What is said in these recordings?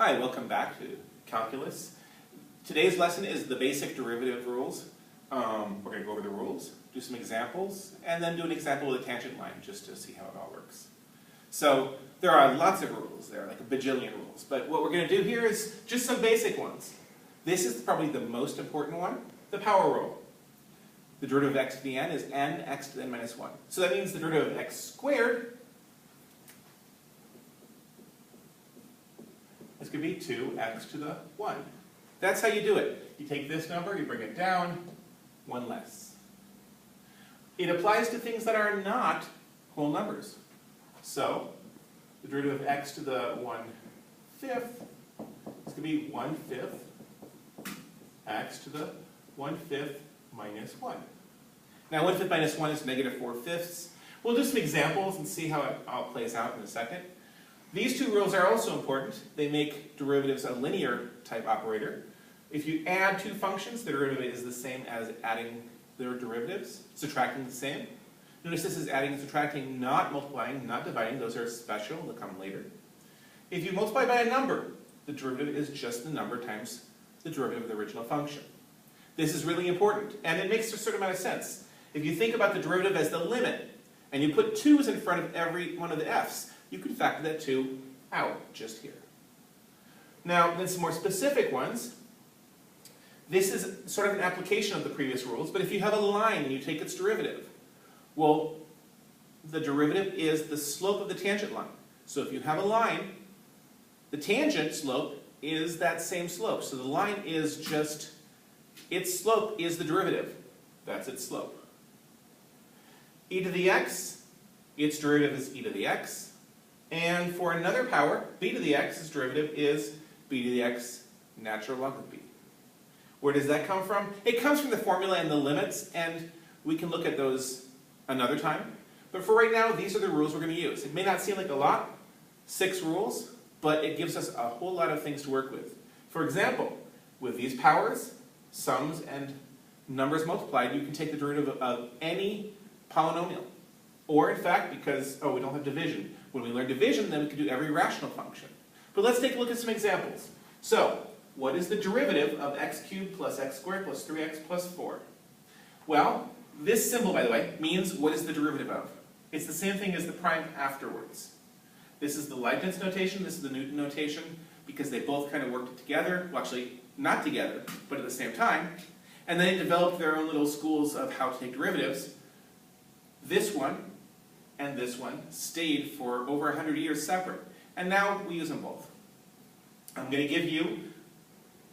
Hi, welcome back to Calculus. Today's lesson is the basic derivative rules. We're going to go over the rules, do some examples, and then do an example with a tangent line just to see how it all works. So there are lots of rules. There are like a bajillion rules. But what we're going to do here is just some basic ones. This is probably the most important one, the power rule. The derivative of x to the n is n x to the n minus 1. So that means the derivative of x squared is going to be 2x to the 1. That's how you do it. You take this number, you bring it down, one less. It applies to things that are not whole numbers. So the derivative of x to the 1/5 is going to be 1/5 x to the 1/5 minus 1. Now 1/5 minus 1 is negative 4/5. We'll do some examples and see how it all plays out in a second. These two rules are also important. They make derivatives a linear type operator. If you add two functions, the derivative is the same as adding their derivatives, subtracting the same. Notice this is adding and subtracting, not multiplying, not dividing. Those are special, they'll come later. If you multiply by a number, the derivative is just the number times the derivative of the original function. This is really important, and it makes a certain amount of sense. If you think about the derivative as the limit, and you put 2's in front of every one of the f's, you can factor that 2 out just here. Now, then some more specific ones. This is sort of an application of the previous rules, but if you have a line and you take its derivative, well, the derivative is the slope of the tangent line. So if you have a line, the tangent slope is that same slope. So the line is just, its slope is the derivative. That's its slope. E to the x, its derivative is e to the x. And for another power, b to the x, its derivative is b to the x natural log of b. Where does that come from? It comes from the formula and the limits, and we can look at those another time. But for right now, these are the rules we're going to use. It may not seem like a lot, 6 rules, but it gives us a whole lot of things to work with. For example, with these powers, sums and numbers multiplied, you can take the derivative of any polynomial. Or in fact, because, we don't have division. When we learn division, then we can do every rational function. But let's take a look at some examples. So, what is the derivative of x cubed plus x squared plus 3x plus 4? Well, this symbol, by the way, means what is the derivative of. It's the same thing as the prime afterwards. This is the Leibniz notation, this is the Newton notation, because they both kind of worked together. Well, actually, not together, but at the same time. And then they developed their own little schools of how to take derivatives. This one and this one stayed for over 100 years separate. And now we use them both. I'm going to give you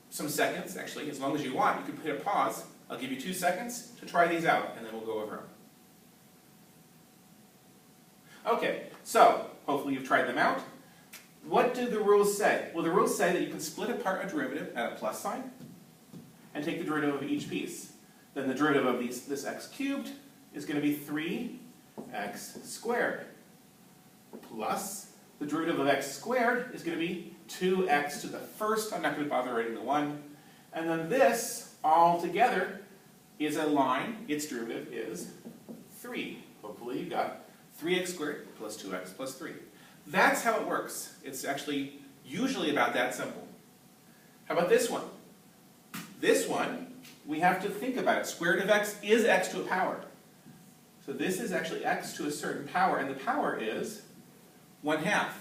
some seconds, actually, as long as you want. You can hit a pause. I'll give you 2 seconds to try these out, and then we'll go over them. Okay, so hopefully you've tried them out. What do the rules say? Well, the rules say that you can split apart a derivative at a plus sign and take the derivative of each piece. Then the derivative of this x cubed is going to be 3x squared plus the derivative of x squared is going to be 2x to the first. I'm not going to bother writing the 1. And then this all together is a line. Its derivative is 3. Hopefully you got 3x squared plus 2x plus 3. That's how it works. It's actually usually about that simple. How about this one? This one, we have to think about it. Square root of x is x to a power. So this is actually x to a certain power, and the power is 1/2.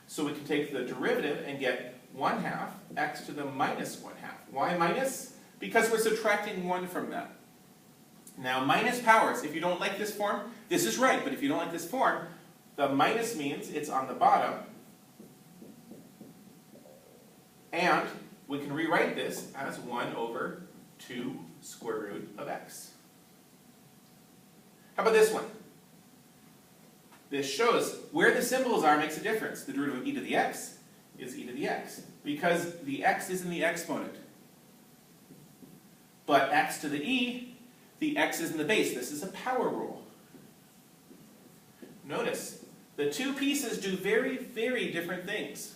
So we can take the derivative and get 1/2 x to the minus 1/2. Why minus? Because we're subtracting 1 from that. Now minus powers, if you don't like this form, this is right, but if you don't like this form, the minus means it's on the bottom, and we can rewrite this as 1 over 2 square root of x. How about this one? This shows where the symbols are makes a difference. The derivative of e to the x is e to the x, because the x is in the exponent. But x to the e, the x is in the base. This is a power rule. Notice, the two pieces do very, very different things.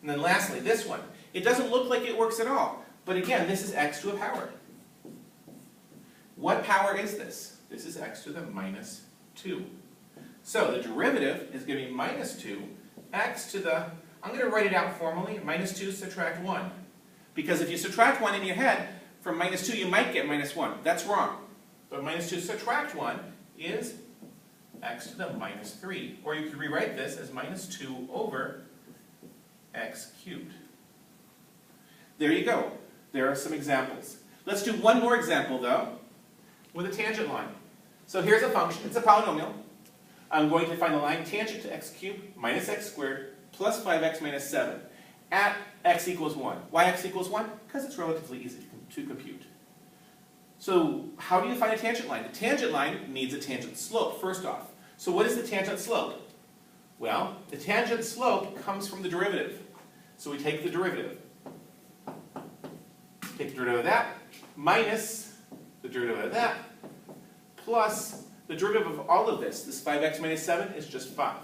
And then lastly, this one. It doesn't look like it works at all. But again, this is x to a power. What power is this? This is x to the minus 2. So the derivative is going to be minus 2 x to the I'm going to write it out formally, minus 2 subtract 1. Because if you subtract 1 in your head, from minus 2 you might get minus 1. That's wrong. But minus 2 subtract 1 is x to the minus 3. Or you could rewrite this as minus 2 over x cubed. There you go. There are some examples. Let's do one more example, though, with a tangent line. So here's a function. It's a polynomial. I'm going to find the line tangent to x cubed minus x squared plus 5x minus 7 at x equals 1. Why x equals 1? Because it's relatively easy to compute. So how do you find a tangent line? The tangent line needs a tangent slope, first off. So what is the tangent slope? Well, the tangent slope comes from the derivative. So we take the derivative. Take the derivative of that, minus the derivative of that, plus the derivative of all of this. This 5x minus 7 is just 5.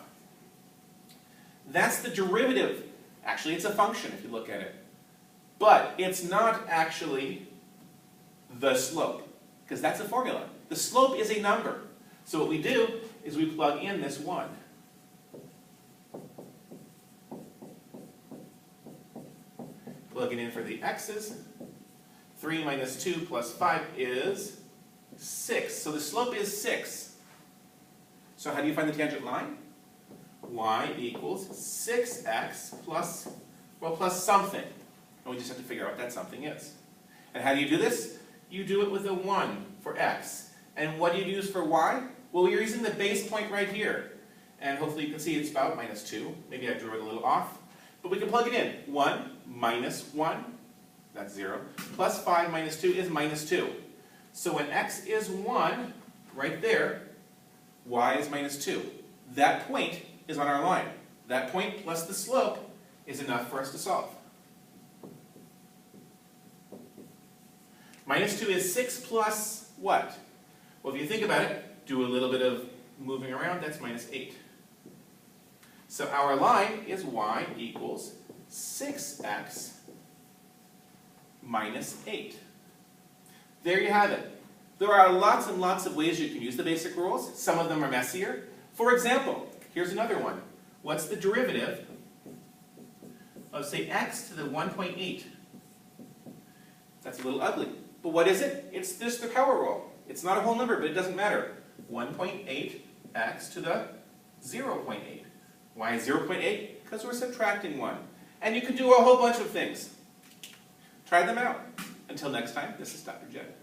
That's the derivative. Actually, it's a function if you look at it. But it's not actually the slope, because that's a formula. The slope is a number. So what we do is we plug in this 1. Plug it in for the x's. 3 minus 2 plus 5 is 6. So the slope is 6. So how do you find the tangent line? Y equals 6x plus, well, plus something. And we just have to figure out what that something is. And how do you do this? You do it with a 1 for x. And what do you use for y? Well, we're using the base point right here. And hopefully you can see it's about minus 2. Maybe I drew it a little off. But we can plug it in. 1 minus 1, that's 0, plus 5 minus 2 is minus 2. So when x is 1, right there, y is minus 2. That point is on our line. That point plus the slope is enough for us to solve. Minus 2 is 6 plus what? Well, if you think about it, do a little bit of moving around, that's minus 8. So our line is y equals 6x minus 8. There you have it. There are lots and lots of ways you can use the basic rules. Some of them are messier. For example, here's another one. What's the derivative of, say, x to the 1.8? That's a little ugly. But what is it? It's just the power rule. It's not a whole number, but it doesn't matter. 1.8x to the 0.8. Why is 0.8? Because we're subtracting 1. And you can do a whole bunch of things. Try them out. Until next time, this is Dr. Jed.